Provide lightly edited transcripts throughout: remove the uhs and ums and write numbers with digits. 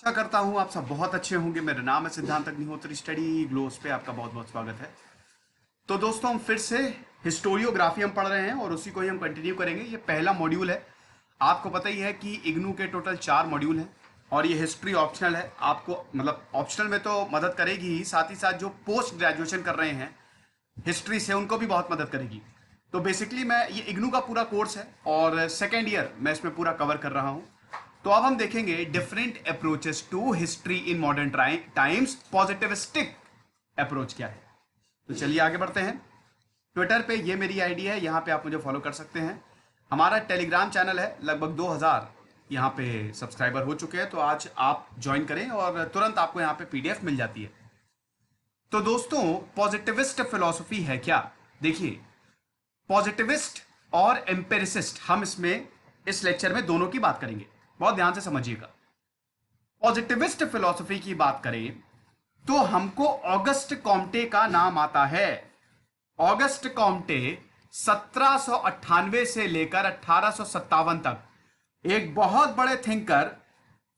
आशा करता हूँ आप सब बहुत अच्छे होंगे। मेरा नाम है सिद्धांत अग्निहोत्री, स्टडी ग्लोस पे आपका बहुत बहुत स्वागत है। तो दोस्तों, हम फिर से हिस्टोरियोग्राफी हम पढ़ रहे हैं और उसी को ही हम कंटिन्यू करेंगे। ये पहला मॉड्यूल है। आपको पता ही है कि इग्नू के टोटल 4 मॉड्यूल हैं और ये हिस्ट्री ऑप्शनल है। आपको मतलब ऑप्शनल में तो मदद करेगी ही, साथ ही साथ जो पोस्ट ग्रेजुएशन कर रहे हैं हिस्ट्री से उनको भी बहुत मदद करेगी। तो बेसिकली मैं ये इग्नू का पूरा कोर्स है और सेकेंड ईयर मैं इसमें पूरा कवर कर रहा हूँ। तो अब हम देखेंगे different approaches to history in modern times. Positivistic approach क्या है। तो चलिए आगे बढ़ते हैं। ट्विटर पे ये मेरी आईडी है, यहाँ पे आप मुझे फॉलो कर सकते हैं। हमारा टेलीग्राम चैनल है, लगभग 2000 यहाँ पे सब्सक्राइबर हो चुके हैं। तो आज आप ज्वाइन करें और तुरंत आपको यहाँ पे पीडीएफ मिल जाती है। तो दोस्तों, पॉजिटिविस्ट फिलॉसफी है क्या। देखिए, पॉजिटिविस्ट और एम्पेरिसिस्ट हम इसमें इस लेक्चर में दोनों की बात करेंगे। बहुत ध्यान से समझिएगा। पॉजिटिविस्ट फिलॉसफी की बात करें तो हमको ऑगस्ट कॉम्टे का नाम आता है। ऑगस्ट कॉम्टे 1798 से लेकर 1857 तक एक बहुत बड़े थिंकर,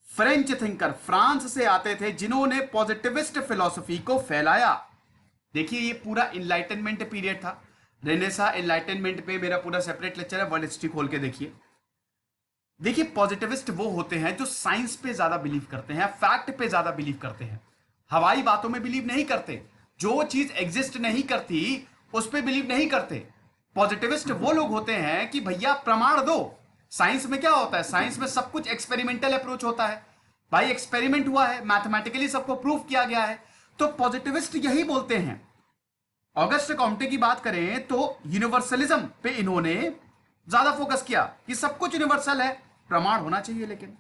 फ्रेंच थिंकर, फ्रांस से आते थे, जिन्होंने पॉजिटिविस्ट फिलॉसफी को फैलाया। देखिए, ये पूरा इनलाइटनमेंट पीरियड था। रेनेसा इनलाइटनमेंट पे मेरा पूरा सेपरेट लेक्चर है, वर्ल्ड हिस्ट्री खोल के देखिए। देखिए, पॉजिटिविस्ट वो होते हैं जो साइंस पे ज्यादा बिलीव करते हैं, फैक्ट पे ज्यादा बिलीव करते हैं, हवाई बातों में बिलीव नहीं करते। जो चीज एग्जिस्ट नहीं करती उस पे बिलीव नहीं करते। पॉजिटिविस्ट वो लोग होते हैं कि भैया प्रमाण दो। साइंस में क्या होता है, साइंस में सब कुछ एक्सपेरिमेंटल अप्रोच होता है। भाई एक्सपेरिमेंट हुआ है, मैथमेटिकली सबको प्रूव किया गया है। तो पॉजिटिविस्ट यही बोलते हैं। ऑगस्ट कॉम्टे की बात करें तो यूनिवर्सलिज्म पे इन्होंने ज्यादा फोकस किया कि सब कुछ यूनिवर्सल है, प्रमाण होना चाहिए। लेकिन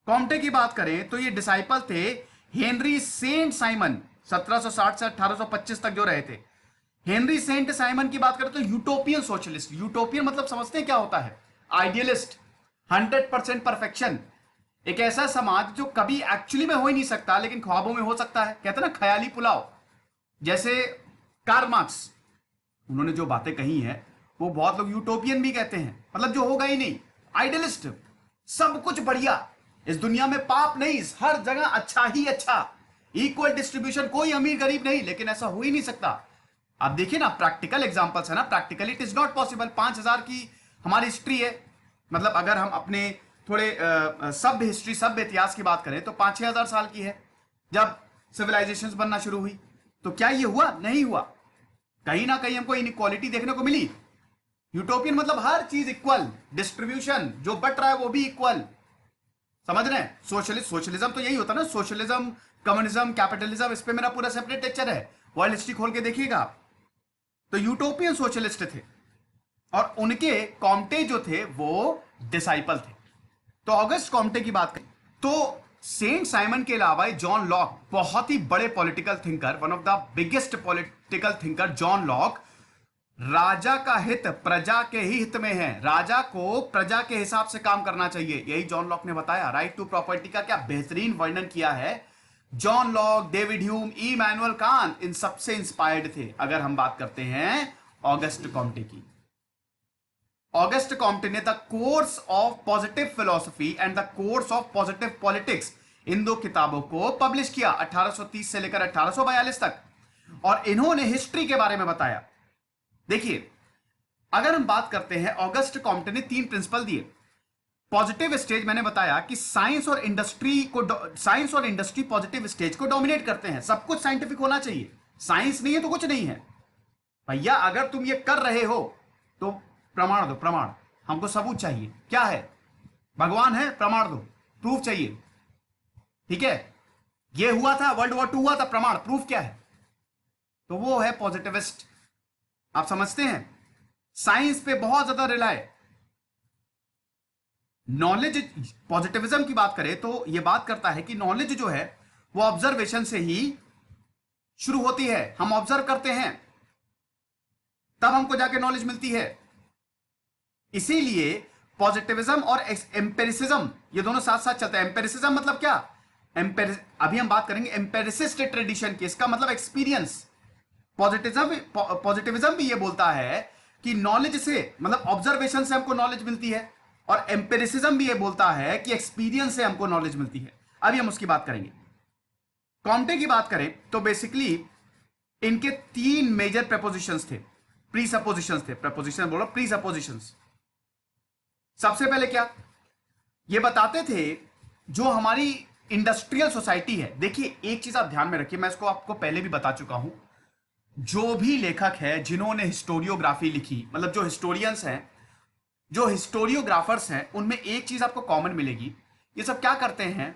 कॉम्टे की बात करें तो ये डिसाइपल थे हेनरी सेंट साइमन, 1760 से 1825 तक जो रहे थे। हेनरी सेंट साइमन की बात करें तो यूटोपियन सोशलिस्ट। यूटोपियन मतलब समझते हैं क्या होता है, आइडियलिस्ट, 100% परफेक्शन। एक ऐसा समाज जो कभी एक्चुअली में हो ही नहीं सकता लेकिन ख्वाबों में हो सकता है। कहते हैं ना ख्याली पुलाव। जैसे कार्ल मार्क्स, उन्होंने जो बातें कही हैं वो बहुत लोग यूटोपियन भी कहते हैं, मतलब जो होगा ही नहीं। आइडियलिस्ट, सब कुछ बढ़िया, इस दुनिया में पाप नहीं, हर जगह अच्छा ही अच्छा, इक्वल डिस्ट्रीब्यूशन, कोई अमीर गरीब नहीं। लेकिन ऐसा हो ही नहीं सकता। आप देखिए ना, प्रैक्टिकल एग्जांपल्स है ना, practically it is not possible. 5000 की हमारी हिस्ट्री है, मतलब अगर हम अपने थोड़े सभ्य हिस्ट्री, सभ्य इतिहास की बात करें तो 5-6 हजार साल की है, जब सिविलाइजेशन बनना शुरू हुई। तो क्या ये हुआ? नहीं हुआ। कहीं ना कहीं हमको इनइक्वालिटी देखने को मिली। यूटोपियन मतलब हर चीज इक्वल, डिस्ट्रीब्यूशन, जो बट रहा है वो भी इक्वल। समझ रहे हैं? सोशलिज्म तो यही होता है ना, सोशलिज्म, कम्युनिज्म, कैपिटलिज्म। इस पे मेरा पूरा सेपरेट लेक्चर है, वर्ल्ड हिस्ट्री खोल के देखिएगा। तो यूटोपियन सोशलिस्ट थे और उनके कॉम्टे जो थे वो डिसाइपल थे। तो ऑगस्ट कॉम्टे की बात करें तो सेंट साइमन के अलावा जॉन लॉक, बहुत ही बड़े political thinker, one of the biggest political thinker John Locke, राजा का हित प्रजा के ही हित में है, राजा को प्रजा के हिसाब से काम करना चाहिए, यही जॉन लॉक ने बताया। राइट टू प्रॉपर्टी का क्या बेहतरीन वर्णन किया है John Locke, David Hume, Immanuel Kant, इन सबसे इंस्पायर्ड थे। अगर हम बात करते हैं ऑगस्ट कॉम्टे की, ऑगस्ट कॉम्टे ने the course of positive philosophy and the course of positive politics, इन दो किताबों को पब्लिश किया 1830 से लेकर 1842 तक। और इन्होंने हिस्ट्री के बारे में बताया। देखिए, अगर हम बात करते हैं, ऑगस्ट कॉम्टे ने 3 प्रिंसिपल दिए। पॉजिटिव स्टेज, मैंने बताया कि साइंस और इंडस्ट्री पॉजिटिव स्टेज को डोमिनेट करते हैं। सब कुछ साइंटिफिक होना चाहिए, साइंस नहीं है तो कुछ नहीं है। भैया अगर तुम ये कर रहे हो तो प्रमाण दो, प्रमाण, हमको सबूत चाहिए। क्या है? भगवान है, प्रमाण दो, प्रूफ चाहिए। ठीक है, ये हुआ था, वर्ल्ड वॉर 2 हुआ था, प्रमाण, प्रूफ क्या है? तो वो है पॉजिटिविस्ट। आप समझते हैं? साइंस पे बहुत ज्यादा रिलाय, नॉलेज। पॉजिटिविज्म की बात करें तो यह बात करता है कि नॉलेज जो है वो ऑब्जर्वेशन से ही शुरू होती है। हम ऑब्जर्व करते हैं तब हमको जाके नॉलेज मिलती है। इसीलिए पॉजिटिविज्म और एम्पेरिसिज्म ये दोनों साथ साथ चलते हैं। एम्पेरिसिज्म मतलब क्या? अभी हम बात करेंगे एम्पेरिसिस्ट ट्रेडिशन की, इसका मतलब एक्सपीरियंस। पॉजिटिविज्म भी ये बोलता है कि नॉलेज से, मतलब ऑब्जर्वेशन से हमको नॉलेज मिलती है, और एम्पेरिसिज्म भी ये बोलता है कि एक्सपीरियंस से हमको नॉलेज मिलती है। अभी हम उसकी बात करेंगे। कॉम्टे की बात करें तो बेसिकली इनके तीन मेजर प्रेपोजिशंस थे, प्री सपोजिशंस थे, प्रेपोजिशन बोलो प्री सपोजिशंस। सबसे पहले क्या ये बताते थे, जो हमारी इंडस्ट्रियल सोसाइटी है, देखिए एक चीज आप ध्यान में रखिए, मैं इसको आपको पहले भी बता चुका हूं, जो भी लेखक है जिन्होंने हिस्टोरियोग्राफी लिखी, मतलब जो हिस्टोरियंस हैं, जो हिस्टोरियोग्राफर्स हैं, उनमें एक चीज आपको कॉमन मिलेगी, ये सब क्या करते हैं,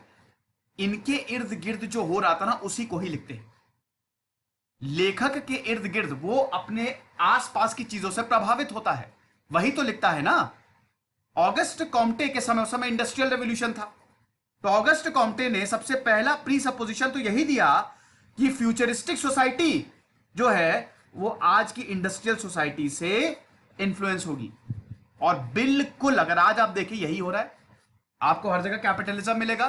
इनके इर्द गिर्द जो हो रहा था ना उसी को ही लिखते हैं। लेखक के इर्द गिर्द वो अपने आसपास की चीजों से प्रभावित होता है, वही तो लिखता है ना। ऑगस्ट कॉम्टे के समय, उस समय इंडस्ट्रियल रेवोल्यूशन था, तो ऑगस्ट कॉम्टे ने सबसे पहला प्री सपोजिशन तो यही दिया कि फ्यूचरिस्टिक सोसाइटी जो है वो आज की इंडस्ट्रियल सोसाइटी से इंफ्लुएंस होगी। और बिल्कुल अगर आज आप देखिए यही हो रहा है, आपको हर जगह कैपिटलिज्म मिलेगा,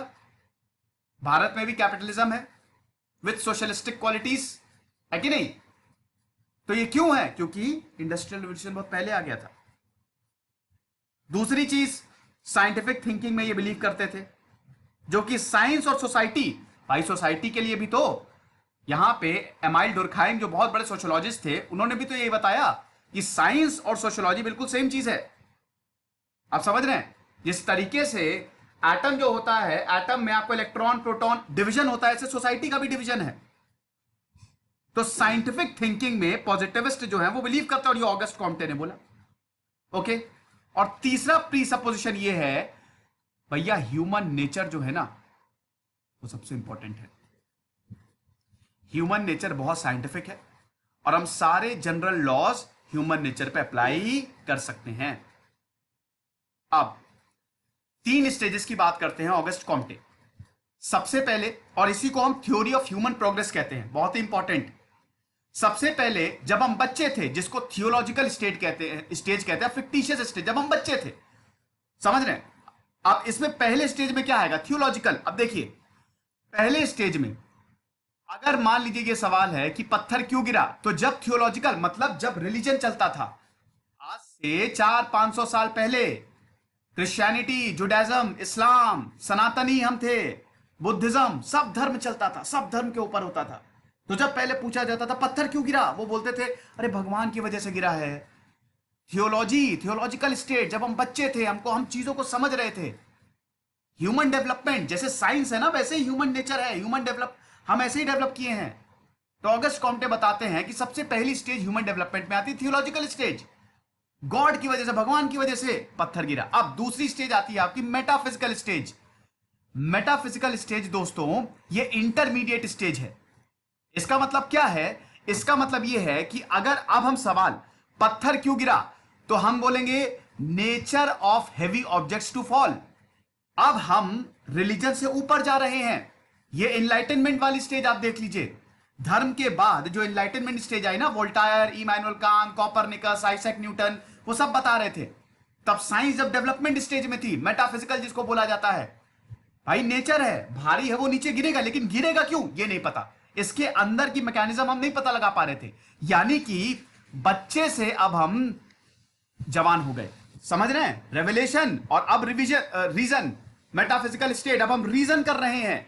भारत में भी कैपिटलिज्म है विथ सोशलिस्टिक क्वालिटीज, है कि नहीं? तो ये क्यों है? क्योंकि इंडस्ट्रियल रेवोल्यूशन बहुत पहले आ गया था। दूसरी चीज, साइंटिफिक थिंकिंग में ये बिलीव करते थे, जो कि साइंस और सोसाइटी, भाई सोसाइटी के लिए भी तो यहां पे एमाइल डुरखाइम जो बहुत बड़े सोशियोलॉजिस्ट थे, उन्होंने भी तो यही बताया कि साइंस और सोशियोलॉजी बिल्कुल सेम चीज है। आप समझ रहे हैं? जिस तरीके से एटम जो होता है, एटम में आपको इलेक्ट्रॉन प्रोटॉन डिवीजन होता है, ऐसे सोसाइटी का भी डिवीजन है। तो साइंटिफिक थिंकिंग में पॉजिटिविस्ट जो है वो बिलीव करते हैं, और ये ऑगस्ट कॉम्टे ने बोला। ओके, और तीसरा प्री सपोजिशन ये है भैया, ह्यूमन नेचर जो है ना वो सबसे इंपॉर्टेंट है। ह्यूमन नेचर बहुत साइंटिफिक है और हम सारे जनरल लॉज ह्यूमन नेचर पे अप्लाई कर सकते हैं। अब तीन स्टेजेस की बात करते हैं ऑगस्ट कॉम्टे। सबसे पहले, और इसी को हम थ्योरी ऑफ ह्यूमन प्रोग्रेस कहते हैं, बहुत ही इंपॉर्टेंट। सबसे पहले जब हम बच्चे थे, जिसको थियोलॉजिकल स्टेज कहते हैं, फिक्टिशियस स्टेज, जब हम बच्चे थे, समझ रहे हैं? अब इसमें पहले स्टेज में क्या आएगा? थियोलॉजिकल। अब देखिए पहले स्टेज में अगर मान लीजिए ये सवाल है कि पत्थर क्यों गिरा, तो जब थियोलॉजिकल मतलब जब रिलीजन चलता था, आज से 400-500 साल पहले क्रिश्चियनिटी, जुडाइज्म, इस्लाम, सनातनी हम थे, बुद्धिज्म, सब धर्म चलता था, सब धर्म के ऊपर होता था। तो जब पहले पूछा जाता था पत्थर क्यों गिरा, वो बोलते थे अरे भगवान की वजह से गिरा है। थियोलॉजी, थियोलॉजिकल स्टेट, जब हम बच्चे थे, हम चीजों को समझ रहे थे। ह्यूमन डेवलपमेंट, जैसे साइंस है ना वैसे ही ह्यूमन नेचर है, ह्यूमन डेवलप, हम ऐसे ही डेवलप किए हैं। तो ऑगस्ट कॉम्टे बताते हैं कि सबसे पहली स्टेज ह्यूमन डेवलपमेंट में आती है थियोलॉजिकल स्टेज, गॉड की वजह से, भगवान की वजह से पत्थर गिरा। अब दूसरी स्टेज आती है आपकी मेटाफिजिकल स्टेज। मेटाफिजिकल स्टेज दोस्तों ये इंटरमीडिएट स्टेज है। इसका मतलब क्या है? इसका मतलब यह है कि अगर अब हम सवाल पत्थर क्यों गिरा, तो हम बोलेंगे nature of heavy objects to fall. अब हम रिलीजन से ऊपर जा रहे हैं। ये एनलाइटनमेंट वाली स्टेज आप देख लीजिए। धर्म के बाद जो एनलाइटनमेंट स्टेज आई ना, Voltaire, Immanuel Kant, Copernicus, Isaac Newton, वो सब बता रहे थे। तब साइंस जब डेवलपमेंट स्टेज में थी, मेटाफिजिकल जिसको बोला जाता है, भाई नेचर है, भारी है, वो नीचे गिरेगा, लेकिन गिरेगा क्यों ये नहीं पता, इसके अंदर की मैकेनिज्म हम नहीं पता लगा पा रहे थे। यानी कि बच्चे से अब हम जवान हो गए, समझ रहे हैं? रेवलेशन और अब रीजन, मेटाफिजिकल स्टेट, अब हम रीजन कर रहे हैं।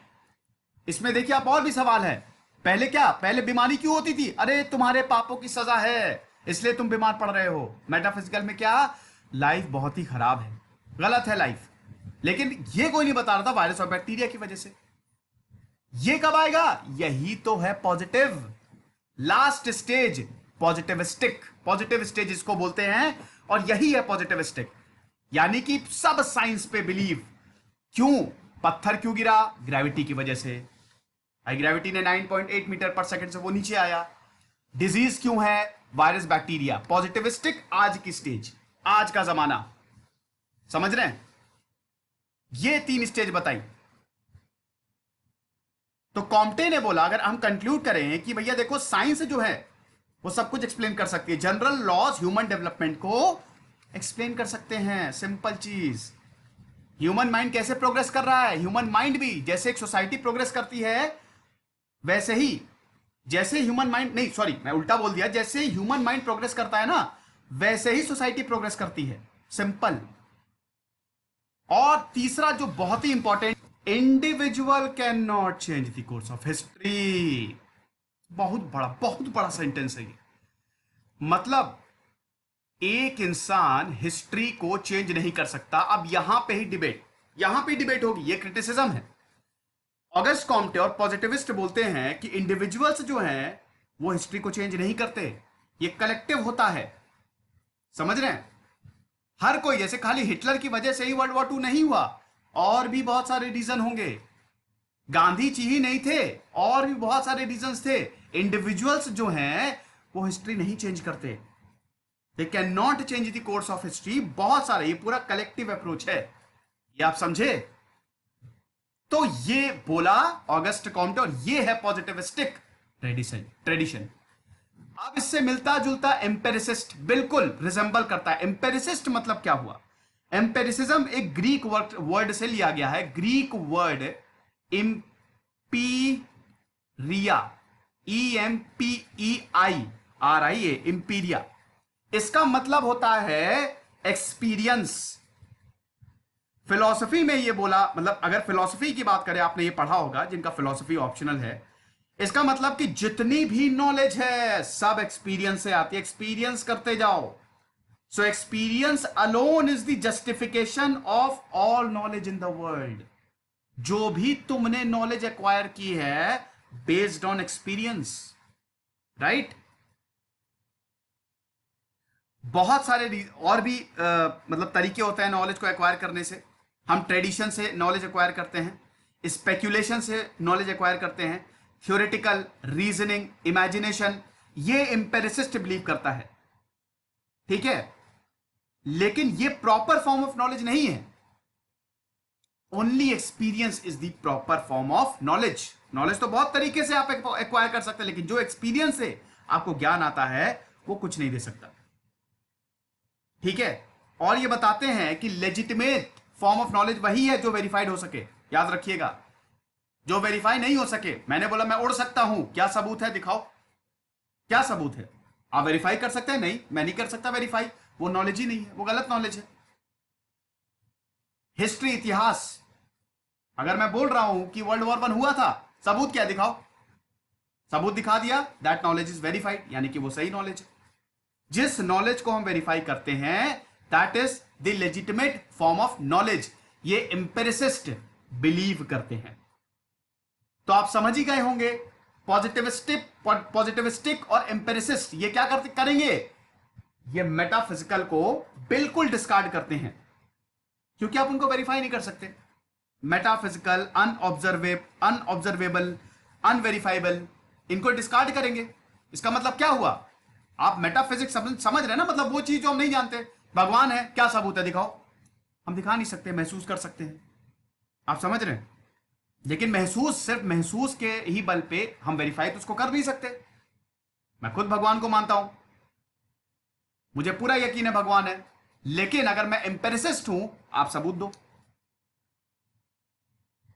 इसमें देखिए आप और भी सवाल है। पहले क्या, पहले बीमारी क्यों होती थी? अरे तुम्हारे पापों की सजा है इसलिए तुम बीमार पड़ रहे हो। मेटाफिजिकल में क्या, लाइफ बहुत ही खराब है, गलत है लाइफ, लेकिन ये कोई नहीं बता रहा था वायरस और बैक्टीरिया की वजह से। ये कब आएगा? यही तो है positive last stage, positivistic. Positive stage इसको बोलते हैं, और यही है पॉजिटिविस्टिक, यानी कि सब साइंस पे बिलीव। क्यों? पत्थर क्यों गिरा? ग्रेविटी की वजह से। हाई ग्रेविटी ने 9.8 मीटर पर सेकंड से वो नीचे आया। डिजीज क्यों है? Virus bacteria. पॉजिटिविस्टिक आज की स्टेज, आज का जमाना, समझ रहे हैं? ये तीन स्टेज बताई। तो कॉम्टे ने बोला, अगर हम कंक्लूड करें कि भैया देखो साइंस जो है वो सब कुछ एक्सप्लेन कर सकती है, जनरल लॉज ह्यूमन डेवलपमेंट को एक्सप्लेन कर सकते हैं। सिंपल चीज, ह्यूमन माइंड कैसे प्रोग्रेस कर रहा है, ह्यूमन माइंड भी जैसे एक सोसाइटी प्रोग्रेस करती है वैसे ही, जैसे ह्यूमन माइंड, नहीं सॉरी मैं उल्टा बोल दिया, जैसे ह्यूमन माइंड प्रोग्रेस करता है ना वैसे ही सोसाइटी प्रोग्रेस करती है। सिंपल। और तीसरा जो बहुत ही important, individual can not change the course of history. बहुत बड़ा सेंटेंस है ये। मतलब एक इंसान हिस्ट्री को चेंज नहीं कर सकता। अब यहां पे ही डिबेट होगी, ये क्रिटिसिज्म है। ऑगस्ट कॉम्टे और पॉजिटिविस्ट बोलते हैं कि इंडिविजुअल्स जो हैं वो हिस्ट्री को चेंज नहीं करते, ये कलेक्टिव होता है। समझ रहे हैं? हर कोई, जैसे खाली हिटलर की वजह से ही वर्ल्ड वॉर 2 नहीं हुआ, और भी बहुत सारे रीजन होंगे। गांधी जी ही नहीं थे, और भी बहुत सारे रीजंस थे। इंडिविजुअल्स जो हैं वो हिस्ट्री नहीं चेंज करते, they can not change the course of history. बहुत सारे, ये पूरा कलेक्टिव अप्रोच है, ये आप समझे? तो ये बोला ऑगस्ट कॉम्टे, और ये है पॉजिटिविस्टिक ट्रेडिशन। अब इससे मिलता जुलता एम्पेरिसिस्ट बिल्कुल रिजेंबल करता है। एम्पेरिसिस्ट मतलब क्या हुआ? एम्पेरिसिज्म एक ग्रीक वर्ड से लिया गया है। Greek word Imperia, EMPEIRIA, Imperia. इसका मतलब होता है एक्सपीरियंस। फिलॉसफी में ये बोला, मतलब अगर फिलॉसफी की बात करें, आपने ये पढ़ा होगा जिनका फिलॉसफी ऑप्शनल है, इसका मतलब कि जितनी भी नॉलेज है सब एक्सपीरियंस से आती है। एक्सपीरियंस करते जाओ। So experience alone is the justification of all knowledge in the world. जो भी तुमने नॉलेज एक्वायर की है बेस्ड ऑन एक्सपीरियंस, राइट? बहुत सारे और भी मतलब तरीके होते हैं नॉलेज को एक्वायर करने से। हम ट्रेडिशन से नॉलेज एक्वायर करते हैं, स्पेक्यूलेशन से नॉलेज एक्वायर करते हैं, थ्योरेटिकल, रीजनिंग, इमेजिनेशन, ये एम्पेरिसिस्ट बिलीव करता है, ठीक है? लेकिन ये प्रॉपर फॉर्म ऑफ नॉलेज नहीं है। Only experience is the proper form of knowledge. Knowledge तो बहुत तरीके से आप एक्वायर कर सकते हैं, लेकिन जो एक्सपीरियंस से आपको ज्ञान आता है वो कुछ नहीं दे सकता, ठीक है? और ये बताते हैं कि लेजिटिमेट फॉर्म ऑफ नॉलेज वही है जो वेरीफाइड हो सके। याद रखिएगा, जो वेरीफाई नहीं हो सके, मैंने बोला मैं उड़ सकता हूं, क्या सबूत है? दिखाओ, क्या सबूत है? आप वेरीफाई कर सकते हैं? नहीं, मैं नहीं कर सकता वेरीफाई, वो नॉलेज ही नहीं है, वो गलत नॉलेज है। हिस्ट्री, इतिहास, अगर मैं बोल रहा हूं कि वर्ल्ड वॉर 1 हुआ था, सबूत क्या? दिखाओ। सबूत दिखा दिया, दैट नॉलेज इज वेरीफाइड, यानी कि वो सही नॉलेज है। जिस नॉलेज को हम वेरीफाई करते हैं that is the legitimate form of knowledge, ये एम्पेरिसिस्ट बिलीव करते हैं। तो आप समझ ही गए होंगे, पॉजिटिविस्टिक और एम्पेरिसिस्ट ये क्या करेंगे? ये मेटाफिजिकल को बिल्कुल डिस्कार्ड करते हैं, क्योंकि आप उनको वेरीफाई नहीं कर सकते। मेटाफिजिकल, अनऑब्जर्वेबल, अनवेरीफाइबल, इनको डिस्कार्ड करेंगे। इसका मतलब क्या हुआ? आप मेटाफिजिक्स समझ रहे हैं ना? मतलब वो चीज जो हम नहीं जानते। भगवान है, क्या सबूत है? दिखाओ। हम दिखा नहीं सकते, महसूस कर सकते हैं। आप समझ रहे हैं? लेकिन महसूस, सिर्फ महसूस के ही बल पे हम वेरीफाई तो उसको कर नहीं सकते। मैं खुद भगवान को मानता हूं, मुझे पूरा यकीन है भगवान है, लेकिन अगर मैं एम्पेरिसिस्ट हूं, आप सबूत दो।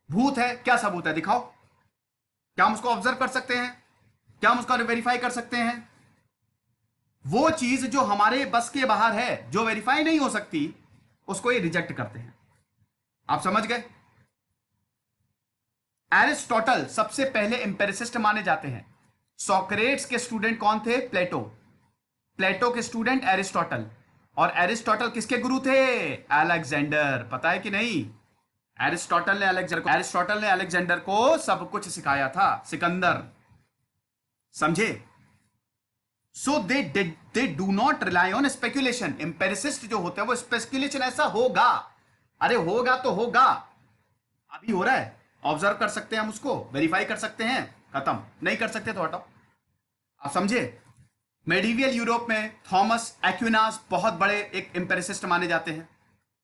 भूत है, क्या सबूत है? दिखाओ। क्या हम उसको ऑब्जर्व कर सकते हैं? क्या हम उसका वेरीफाई कर सकते हैं? वो चीज जो हमारे बस के बाहर है, जो वेरीफाई नहीं हो सकती, उसको ये रिजेक्ट करते हैं। आप समझ गए? एरिस्टोटल सबसे पहले एम्पेरिसिस्ट माने जाते हैं। सोक्रेट्स के स्टूडेंट कौन थे? प्लेटो। प्लेटो के स्टूडेंट एरिस्टोटल। और एरिस्टोटल किसके गुरु थे? अलेक्जेंडर। पता है कि नहीं? एरिस्टोटल ने अलेक्जेंडर को सब कुछ सिखाया था, सिकंदर। समझे? So they do not rely on speculation. Empiricist जो होते हैं वो स्पेक्यूलेशन, ऐसा होगा, अरे होगा तो होगा, अभी हो रहा है, ऑब्जर्व कर सकते हैं हम उसको, वेरीफाई कर सकते हैं, खत्म। नहीं कर सकते तो हटाओ। आप समझे? मेडिवियल यूरोप में थॉमस एक्विनास बहुत बड़े एक एम्पेरिसिस्ट माने जाते हैं।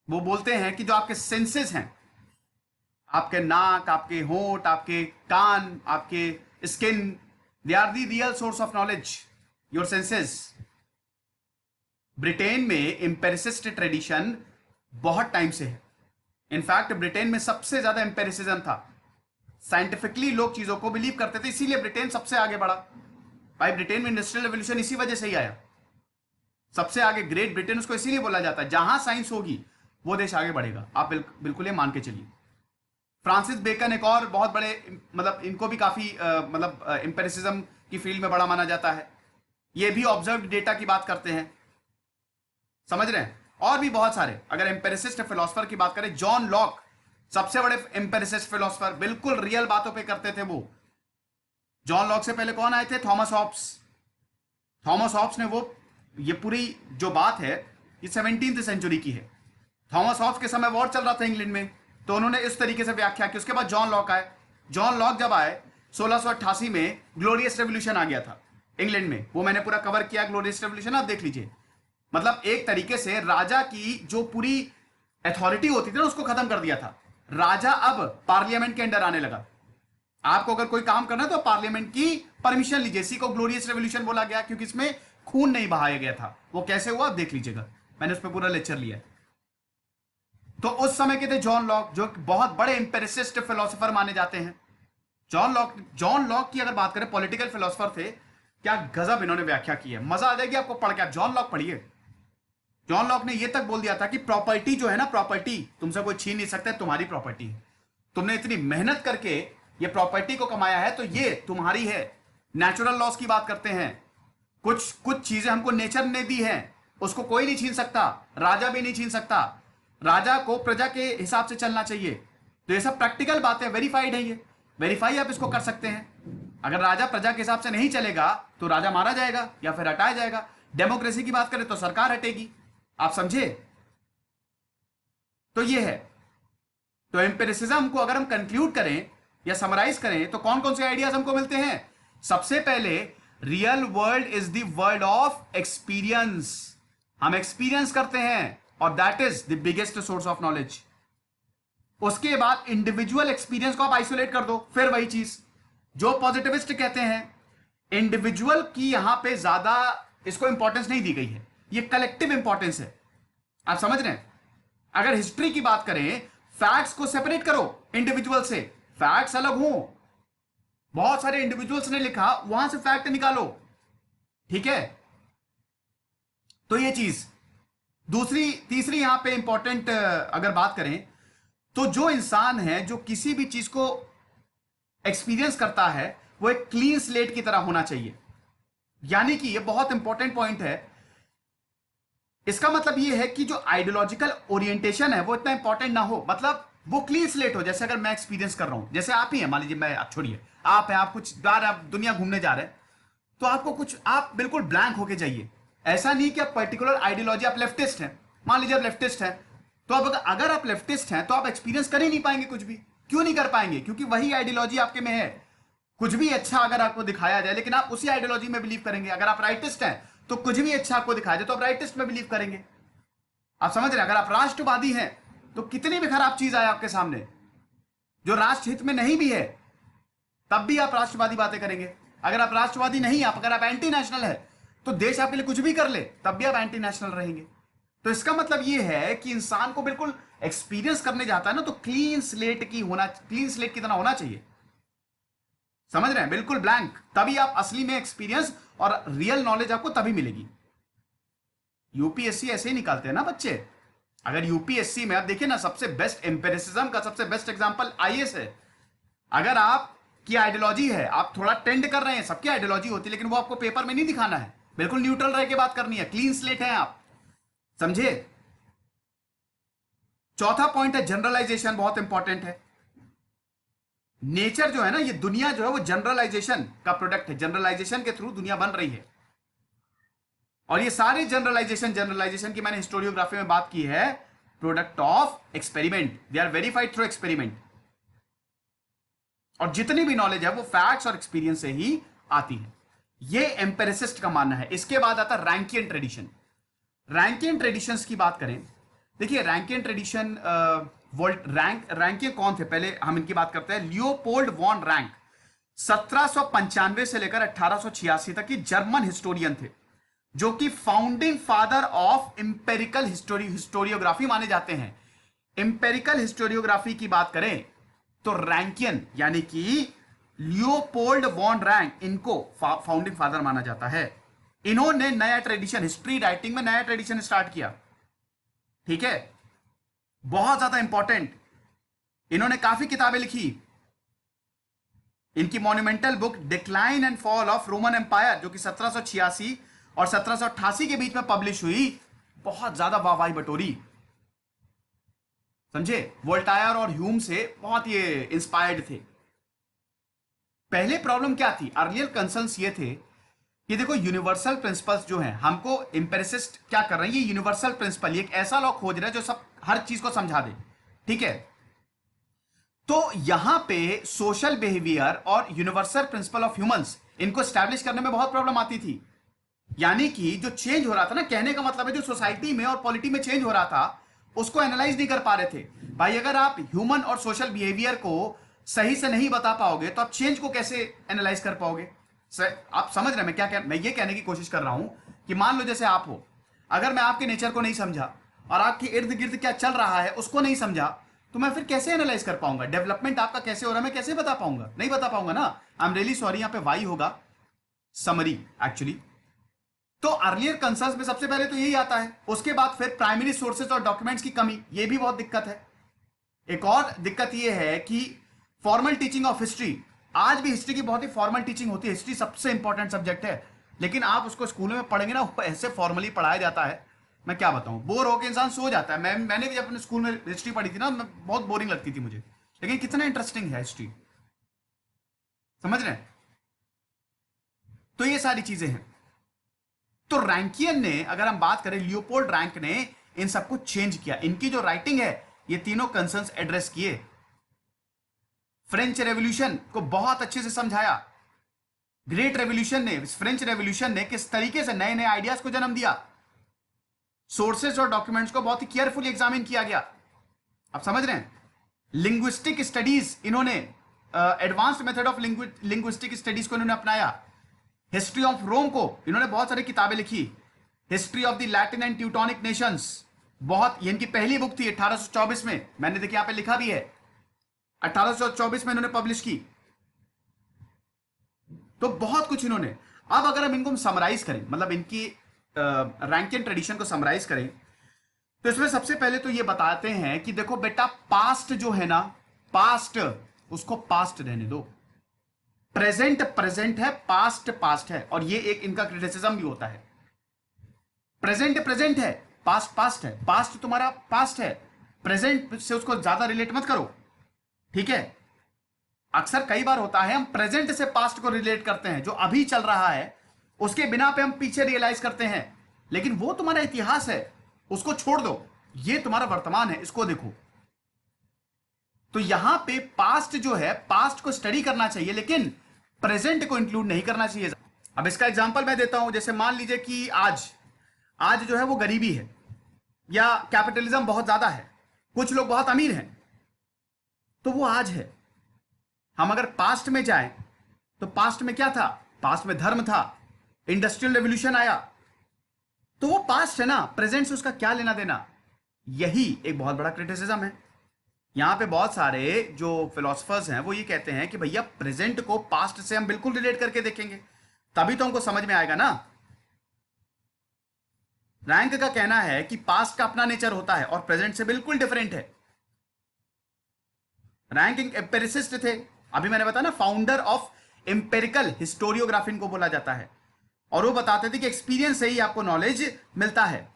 वो बोलते हैं कि जो आपके सेंसेस हैं, आपके नाक, आपके होंठ, आपके कान, आपके skin, they are the real source of knowledge, your senses. Britain में एम्पेरिसिस्ट ट्रेडिशन बहुत टाइम से है। इनफैक्ट ब्रिटेन में सबसे ज्यादा एम्पेरिसिज्म था। साइंटिफिकली लोग चीजों को बिलीव करते थे, इसीलिए ब्रिटेन सबसे आगे बढ़ा। भाई ब्रिटेन में इंडस्ट्रियल रेवोल्यूशन इसी वजह से ही आया, सबसे आगे ग्रेट ब्रिटेन उसको इसीलिए बोला जाता है। जहां साइंस होगी वो देश आगे बढ़ेगा, आप बिल्कुल ये मान के चलिए। फ्रांसिस बेकन एक और बहुत बड़े, मतलब इनको भी काफी मतलब एम्पिरिसिज्म की फील्ड में बड़ा माना जाता है। ये भी ऑब्जर्व डेटा की बात करते हैं, समझ रहे हैं। और भी बहुत सारे, अगर एम्पेरिसिस्ट फिलोसफर की बात करें, जॉन लॉक सबसे बड़े एम्पेरिसिस्ट फिलोसफर, बिल्कुल रियल बातों पे करते थे वो। जॉन लॉक से पहले कौन आए थे? Thomas Hobbes. थॉमस हॉब्स ने वो, ये पूरी जो बात है ये 17वीं सेंचुरी की है। थॉमस हॉब्स के समय वॉर चल रहा था इंग्लैंड में, तो उन्होंने इस तरीके से व्याख्या की। उसके बाद जॉन लॉक आए। जॉन लॉक जब आए 1688 में ग्लोरियस रेवोल्यूशन आ गया था इंग्लैंड में, वो मैंने पूरा कवर किया ग्लोरियस रेवोल्यूशन, आप देख लीजिए। मतलब एक तरीके से राजा की जो पूरी अथॉरिटी होती थी ना उसको खत्म कर दिया था। राजा अब पार्लियामेंट के अंडर आने लगा। आपको अगर कोई काम करना है तो पार्लियामेंट की परमिशन लीजिए। इसी को ग्लोरियस रेवोल्यूशन बोला गया, क्योंकि इसमें खून नहीं बहाया गया था। वो कैसे हुआ आप देख लीजिएगा, मैंने उस पर पूरा लेक्चर लिया। तो उस समय के थे जॉन लॉक, जो बहुत बड़े एम्पेरिसिस्ट फिलोसोफर माने जाते हैं। जॉन लॉक की अगर बात करें, पॉलिटिकल फिलोसोफर थे, क्या गजब इन्होंने व्याख्या की है, मजा आ जाएगी आपको पढ़ के। आप जॉन लॉक पढ़िए। जॉन लॉक ने यह तक बोल दिया था कि प्रॉपर्टी जो है ना, प्रॉपर्टी तुमसे कोई छीन नहीं सकता, तुम्हारी प्रॉपर्टी है। तुमने इतनी मेहनत करके ये प्रॉपर्टी को कमाया है तो ये तुम्हारी है। नेचुरल लॉस की बात करते हैं, कुछ कुछ चीजें हमको नेचर ने दी हैं, उसको कोई नहीं छीन सकता, राजा भी नहीं छीन सकता। राजा को प्रजा के हिसाब से चलना चाहिए। तो ये सब प्रैक्टिकल बातें, वेरीफाइड है, ये वेरीफाई आप इसको कर सकते हैं। अगर राजा प्रजा के हिसाब से नहीं चलेगा तो राजा मारा जाएगा या फिर हटाया जाएगा। डेमोक्रेसी की बात करें तो सरकार हटेगी, आप समझे। तो ये है। तो एम्पिरिसिज्म को अगर हम कंक्लूड करें या समराइज करें तो कौन कौन से आइडियाज हमको मिलते हैं? सबसे पहले, real world is the world of experience. हम एक्सपीरियंस करते हैं और that is the biggest source of knowledge. उसके बाद इंडिविजुअल एक्सपीरियंस को आप आइसोलेट कर दो, फिर वही चीज जो पॉजिटिविस्ट कहते हैं, इंडिविजुअल की यहां पे ज्यादा इसको इंपॉर्टेंस नहीं दी गई है, ये कलेक्टिव इंपॉर्टेंस है। आप समझ रहे हैं? अगर हिस्ट्री की बात करें, फैक्ट्स को सेपरेट करो इंडिविजुअल से, फैक्ट्स अलग हो। बहुत सारे इंडिविजुअल्स ने लिखा, वहां से फैक्ट निकालो, ठीक है। तो ये चीज दूसरी, तीसरी यहां पे इंपॉर्टेंट अगर बात करें तो जो इंसान है जो किसी भी चीज को एक्सपीरियंस करता है वो एक क्लीन स्लेट की तरह होना चाहिए। यानी कि ये बहुत इंपॉर्टेंट पॉइंट है। इसका मतलब ये है कि जो आइडियोलॉजिकल ओरिएंटेशन है वो इतना इंपॉर्टेंट ना हो, मतलब वो क्लीन स्लेट हो। जैसे अगर मैं एक्सपीरियंस कर रहा हूं, जैसे आप ही हैं, मान लीजिए मैं, आप छोड़िए, आप हैं, आप कुछ बार आप दुनिया घूमने जा रहे हैं, तो आपको कुछ, आप बिल्कुल ब्लैंक होके जाइए। ऐसा नहीं कि आप पर्टिकुलर आइडियोलॉजी, आप लेफ्टिस्ट हैं, मान लीजिए आप लेफ्टिस्ट हैं, तो अब अगर आप लेफ्टिस्ट हैं तो आप एक्सपीरियंस कर ही नहीं पाएंगे कुछ भी। क्यों नहीं कर पाएंगे? क्योंकि वही आइडियोलॉजी आपके में है। कुछ भी अच्छा अगर आपको दिखाया जाए लेकिन आप उसी आइडियोलॉजी में बिलीव करेंगे। अगर आप राइटिस्ट हैं तो कुछ भी अच्छा आपको दिखाया जाए तो आप राइटिस्ट में बिलीव करेंगे। आप समझ रहे हैं? अगर आप राष्ट्रवादी हैं तो कितनी भी खराब चीज आए आपके सामने जो राष्ट्र हित में नहीं भी है, तब भी आप राष्ट्रवादी बातें करेंगे। अगर आप राष्ट्रवादी नहीं, आप अगर आप एंटी नेशनल है तो देश आपके लिए कुछ भी कर ले तब भी आप एंटी नेशनल रहेंगे। तो इसका मतलब यह है कि इंसान को बिल्कुल एक्सपीरियंस करने जाता है ना, तो क्लीन स्लेट की तरह होना चाहिए। समझ रहे हैं? बिल्कुल ब्लैंक, तभी आप असली में एक्सपीरियंस और रियल नॉलेज आपको तभी मिलेगी। यूपीएससी ऐसे ही निकालते हैं ना बच्चे। अगर यूपीएससी में आप देखिए ना, सबसे बेस्ट एम्पिरिसिज्म का सबसे बेस्ट एग्जांपल आईएएस है। अगर आप की आइडियोलॉजी है, आप थोड़ा टेंड कर रहे हैं, सबकी आइडियोलॉजी होती है, लेकिन वो आपको पेपर में नहीं दिखाना है, बिल्कुल न्यूट्रल रह के बात करनी है, क्लीन स्लेट है आप, समझे। चौथा पॉइंट है जनरलाइजेशन, बहुत इंपॉर्टेंट है। नेचर जो है ना, ये दुनिया जो है वो जनरलाइजेशन का प्रोडक्ट है। जनरलाइजेशन के थ्रू दुनिया बन रही है, और ये सारे जनरलाइजेशन की मैंने हिस्टोरियोग्राफी में बात की है, product of experiment, they are verified through experiment. और जितनी भी नॉलेज है वो फैक्ट्स और एक्सपीरियंस से ही आती है। ये एम्पेरिसिस्ट का मानना है। इसके बाद आता है रैंकियन ट्रेडिशन। रैंकियन ट्रेडिशंस की बात करें, देखिए रैंकियन ट्रेडिशन, रैंकियन कौन थे पहले हम इनकी बात करते हैं। लियोपोल्ड वॉन रैंक 1795 से लेकर 1886 तक की जर्मन हिस्टोरियन थे, जो कि founding father of empirical historiography माने जाते हैं। इंपेरिकल हिस्टोरियोग्राफी की बात करें तो रैंकियन यानी कि लियोपोल्ड वॉन रैंक, इनको फाउंडिंग फादर माना जाता है। इन्होंने नया ट्रेडिशन, हिस्ट्री राइटिंग में नया ट्रेडिशन स्टार्ट किया, ठीक है, बहुत ज्यादा इंपॉर्टेंट। इन्होंने काफी किताबें लिखी। इनकी monumental book decline and fall of Roman Empire, जो कि 1786 और 1788 के बीच में पब्लिश हुई, बहुत ज्यादा वाहवाही बटोरी। समझे, वोल्टायर और ह्यूम से बहुत ये इंस्पायर्ड थे। पहले प्रॉब्लम क्या थी, अर्लियर कंसर्न्स ये थे कि देखो यूनिवर्सल प्रिंसिपल्स जो हैं, हमको इंपेरिसिस्ट क्या कर रहे हैं, ये यूनिवर्सल प्रिंसिपल, ये एक ऐसा लॉ खोज रहा है जो सब हर चीज को समझा दे। ठीक है, तो यहां पे सोशल बिहेवियर और यूनिवर्सल प्रिंसिपल ऑफ ह्यूमंस, इनको स्टैब्लिश करने में बहुत प्रॉब्लम आती थी। यानी कि जो चेंज हो रहा था ना, कहने का मतलब है जो सोसाइटी में और पॉलिटी में चेंज हो रहा था, उसको एनालाइज नहीं कर पा रहे थे। भाई अगर आप ह्यूमन और सोशल बिहेवियर को सही से नहीं बता पाओगे तो आप चेंज को कैसे एनालाइज कर पाओगे। आप समझ रहे हैं मैं ये कहने की कोशिश कर रहा हूं कि मान लो जैसे आप हो, अगर मैं आपके नेचर को नहीं समझा और आपके इर्द गिर्द क्या चल रहा है उसको नहीं समझा, तो मैं फिर कैसे एनालाइज कर पाऊंगा, डेवलपमेंट आपका कैसे हो रहा है मैं कैसे बता पाऊंगा, नहीं बता पाऊंगा ना। आई एम रियली सॉरी, यहां पे वाई होगा समरी एक्चुअली। तो अर्लियर कंसर्न्स में सबसे पहले तो यही आता है, उसके बाद फिर प्राइमरी सोर्सेज और डॉक्यूमेंट्स की कमी, ये भी बहुत दिक्कत है। एक और दिक्कत ये है कि फॉर्मल टीचिंग ऑफ हिस्ट्री, आज भी हिस्ट्री की बहुत ही फॉर्मल टीचिंग होती है, हिस्ट्री सबसे इंपॉर्टेंट सब्जेक्ट है, लेकिन आप उसको स्कूलों में पढ़ेंगे ना, वो ऐसे फॉर्मली पढ़ाया जाता है, मैं क्या बताऊं, बोर होकर इंसान सो जाता है। मैंने भी अपने स्कूल में हिस्ट्री पढ़ी थी ना, बहुत बोरिंग लगती थी मुझे, लेकिन कितना इंटरेस्टिंग है हिस्ट्री, समझ रहे हैं। तो ये सारी चीजें हैं। तो रैंकियन ने, अगर हम बात करें, लियोपोल्ड रैंक ने इन सबको चेंज किया। इनकी जो राइटिंग है ये तीनों कंसर्न्स एड्रेस किए। फ्रेंच रेवोल्यूशन को बहुत अच्छे से समझाया। ग्रेट रेवोल्यूशन ने, फ्रेंच रेवोल्यूशन ने किस तरीके से नए नए आइडियाज को जन्म दिया। सोर्सेज और डॉक्यूमेंट्स को बहुत ही केयरफुली एग्जामिन किया गया। आप समझ रहे हैं। लिंग्विस्टिक स्टडीज, इन्होंने advanced method of linguistic studies को इन्होंने अपनाया। हिस्ट्री ऑफ रोम को इन्होंने बहुत सारी किताबें लिखी। History of the Latin and Teutonic Nations, बहुत, ये इनकी पहली बुक थी 1824 में, मैंने देखिए यहां पे लिखा भी है, 1824 में इन्होंने पब्लिश की। तो बहुत कुछ इन्होंने। अब अगर हम इनको समराइज करें, मतलब इनकी रैंकियन ट्रेडिशन को समराइज करें, तो इसमें सबसे पहले तो ये बताते हैं कि देखो बेटा, पास्ट जो है ना, पास्ट, उसको पास्ट रहने दो। प्रेजेंट प्रेजेंट है, पास्ट पास्ट है, और ये एक इनका क्रिटिसिज्म भी होता है। प्रेजेंट प्रेजेंट है, पास्ट पास्ट है, पास्ट तुम्हारा पास्ट है, प्रेजेंट से उसको ज्यादा रिलेट मत करो। ठीक है, अक्सर कई बार होता है हम प्रेजेंट से पास्ट को रिलेट करते हैं, जो अभी चल रहा है उसके बिना पे हम पीछे रियलाइज करते हैं, लेकिन वो तुम्हारा इतिहास है, उसको छोड़ दो, ये तुम्हारा वर्तमान है, इसको देखो। तो यहां पे पास्ट जो है, पास्ट को स्टडी करना चाहिए, लेकिन प्रेजेंट को इंक्लूड नहीं करना चाहिए। अब इसका एग्जांपल मैं देता हूं, जैसे मान लीजिए कि आज जो है वो गरीबी है, या कैपिटलिज्म बहुत ज्यादा है, कुछ लोग बहुत अमीर हैं, तो वो आज है। हम अगर पास्ट में जाएं तो पास्ट में क्या था, पास्ट में धर्म था, इंडस्ट्रियल रेवोल्यूशन आया, तो वो पास्ट है ना, प्रेजेंट से उसका क्या लेना देना। यही एक बहुत बड़ा क्रिटिसिज्म है। यहां पे बहुत सारे जो फिलोसफर्स हैं वो ये कहते हैं कि भैया प्रेजेंट को पास्ट से हम बिल्कुल रिलेट करके देखेंगे, तभी तो हमको समझ में आएगा ना। रैंक का कहना है कि पास्ट का अपना नेचर होता है और प्रेजेंट से बिल्कुल डिफरेंट है। रैंक एम्पेरिसिस्ट थे, अभी मैंने बताया ना, फाउंडर ऑफ एम्पेरिकल हिस्टोरियोग्राफी को बोला जाता है, और वो बताते थे कि एक्सपीरियंस से ही आपको नॉलेज मिलता है।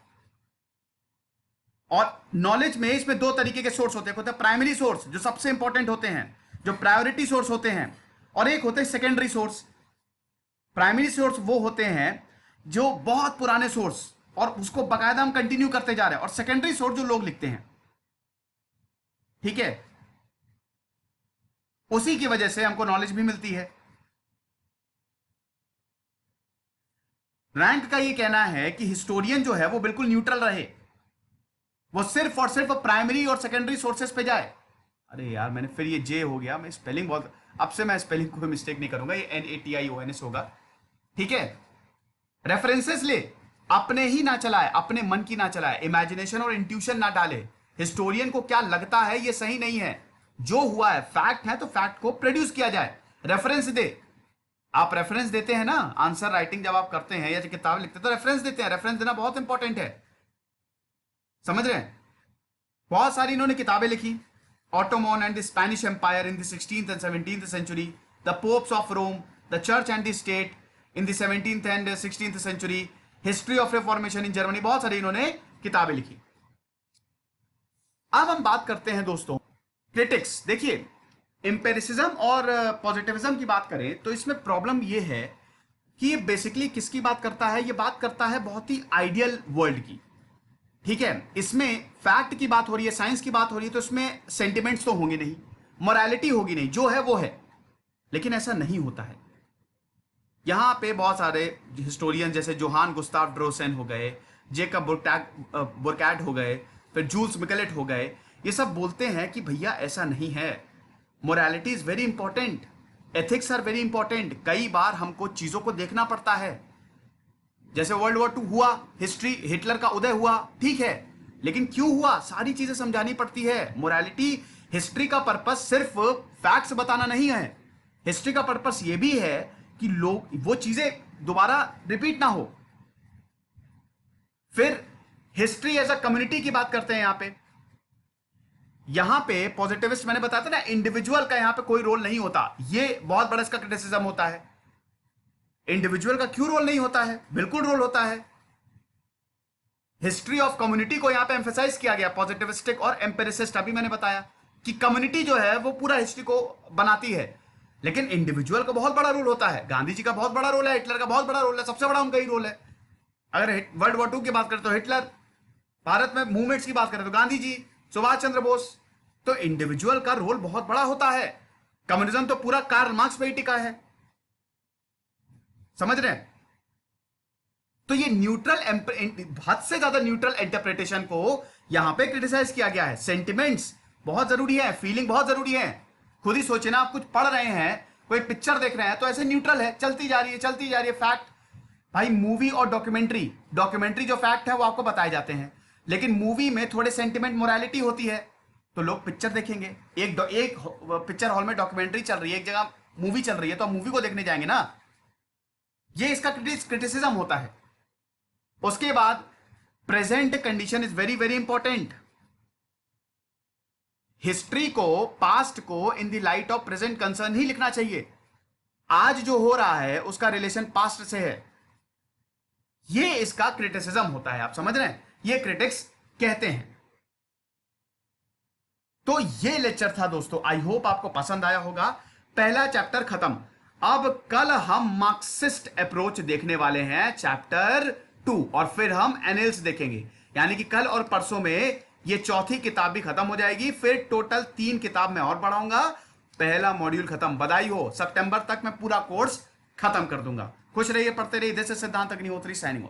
और नॉलेज में इसमें दो तरीके के सोर्स होते हैं, प्राइमरी सोर्स जो सबसे इंपॉर्टेंट होते हैं, जो प्रायोरिटी सोर्स होते हैं, और एक होते हैं सेकेंडरी सोर्स। प्राइमरी सोर्स वो होते हैं जो बहुत पुराने सोर्स, और उसको बाकायदा हम कंटिन्यू करते जा रहे हैं, और सेकेंडरी सोर्स जो लोग लिखते हैं। ठीक है, उसी की वजह से हमको नॉलेज भी मिलती है। रैंक का ये कहना है कि हिस्टोरियन जो है वो बिल्कुल न्यूट्रल रहे, वो सिर्फ और सिर्फ प्राइमरी और सेकेंडरी सोर्सेस पे जाए। अरे यार, मैंने फिर ये जे हो गया, मैं स्पेलिंग बहुत, अब से मैं स्पेलिंग कोई मिस्टेक नहीं करूंगा, ये NATIONS होगा। ठीक है, रेफरेंसेस ले, अपने ही ना चलाए, अपने मन की ना चलाए, इमेजिनेशन और इंट्यूशन ना डाले। हिस्टोरियन को क्या लगता है ये सही नहीं है, जो हुआ है फैक्ट है तो फैक्ट को प्रोड्यूस किया जाए। रेफरेंस दे, आप रेफरेंस देते हैं ना, आंसर राइटिंग जब आप करते हैं या किताब लिखते हैं तो रेफरेंस देते हैं, रेफरेंस देना बहुत इंपॉर्टेंट है, समझ रहे हैं। बहुत सारी इन्होंने किताबें लिखी, Ottoman and the Spanish Empire in the 16th and 17th century, the popes of Rome, the church and the state in the 17th and 16th century, history of reformation in Germany, बहुत सारी इन्होंने किताबें लिखी। अब हम बात करते हैं दोस्तों क्रिटिक्स। देखिए, एम्पेरिसिज्म और पॉजिटिविज्म की बात करें तो इसमें प्रॉब्लम ये है कि ये बेसिकली किसकी बात करता है, ये बात करता है बहुत ही आइडियल वर्ल्ड की, ठीक है। इसमें फैक्ट की बात हो रही है, साइंस की बात हो रही है, तो इसमें सेंटिमेंट्स तो होंगे नहीं, मोरालिटी होगी नहीं, जो है वो है। लेकिन ऐसा नहीं होता है। यहां पे बहुत सारे हिस्टोरियन जैसे जोहान गुस्ताव ड्रोसेन हो गए, जेकब बुरकैट हो गए, फिर जूल्स मिकेलेट हो गए, ये सब बोलते हैं कि भैया ऐसा नहीं है, morality is very important, ethics are very important. कई बार हमको चीजों को देखना पड़ता है। जैसे वर्ल्ड वॉर 2 हुआ, हिस्ट्री, हिटलर का उदय हुआ, ठीक है, लेकिन क्यों हुआ, सारी चीजें समझानी पड़ती है। मोरालिटी, हिस्ट्री का पर्पस सिर्फ फैक्ट्स बताना नहीं है, हिस्ट्री का पर्पस यह भी है कि लोग वो चीजें दोबारा रिपीट ना हो। फिर हिस्ट्री एज अ कम्युनिटी की बात करते हैं यहां पे पॉजिटिविस्ट, मैंने बताया था ना, इंडिविजुअल का यहां पे कोई रोल नहीं होता। ये बहुत बड़ा इसका क्रिटिसिज्म होता है। इंडिविजुअल का क्यों रोल नहीं होता है? बिल्कुल रोल होता है। हिस्ट्री ऑफ कम्युनिटी को यहां पे एम्फेसाइज किया गया, पॉजिटिविस्टिक और एम्पेरिसिस्ट। अभी मैंने बताया कि कम्युनिटी जो है वो पूरा हिस्ट्री को बनाती है, लेकिन इंडिविजुअल का बहुत बड़ा रोल होता है। गांधी जी का बहुत बड़ा रोल है, हिटलर का बहुत बड़ा रोल है, सबसे बड़ा उनका ही रोल है। अगर वर्ल्ड वॉर 2 की बात करें तो हिटलर, भारत में मूवमेंट्स की बात करें तो गांधी जी, सुभाष चंद्र बोस। तो इंडिविजुअल का रोल बहुत बड़ा होता है। कम्युनिज्म तो पूरा कार्ल मार्क्स पे ही टिका है, समझ रहे हैं? तो ये न्यूट्रल, हद से ज्यादा न्यूट्रल इंटरप्रिटेशन को यहां पे क्रिटिसाइज किया गया है। सेंटिमेंट्स बहुत जरूरी है, फीलिंग बहुत जरूरी है। खुद ही सोचे ना, आप कुछ पढ़ रहे हैं, कोई पिक्चर देख रहे हैं, तो ऐसे न्यूट्रल है, चलती जा रही है, चलती जा रही है। फैक्ट भाई, मूवी और डॉक्यूमेंट्री जो फैक्ट है वो आपको बताए जाते हैं, लेकिन मूवी में थोड़े सेंटिमेंट, मोरालिटी होती है, तो लोग पिक्चर देखेंगे। एक पिक्चर हॉल में डॉक्यूमेंट्री चल रही है, एक जगह मूवी चल रही है, तो हम मूवी को देखने जाएंगे ना। ये इसका क्रिटिसिज्म होता है। उसके बाद present condition is very very important. History को, पास्ट को in the light of present concern ही लिखना चाहिए। आज जो हो रहा है उसका रिलेशन पास्ट से है, ये इसका क्रिटिसिज्म होता है। आप समझ रहे हैं? ये क्रिटिक्स कहते हैं। तो ये लेक्चर था दोस्तों, आई होप आपको पसंद आया होगा। पहला चैप्टर खत्म। अब कल हम मार्क्सिस्ट अप्रोच देखने वाले हैं, चैप्टर 2, और फिर हम एनिल्स देखेंगे। यानी कि कल और परसों में ये चौथी किताब भी खत्म हो जाएगी। फिर टोटल 3 किताब मैं और पढ़ाऊंगा। पहला मॉड्यूल खत्म। बधाई हो, सितंबर तक मैं पूरा कोर्स खत्म कर दूंगा। खुश रहिए, पढ़ते रहिए। दिस इज सिद्धांत अग्निहोत्री साइनिंग ऑफ।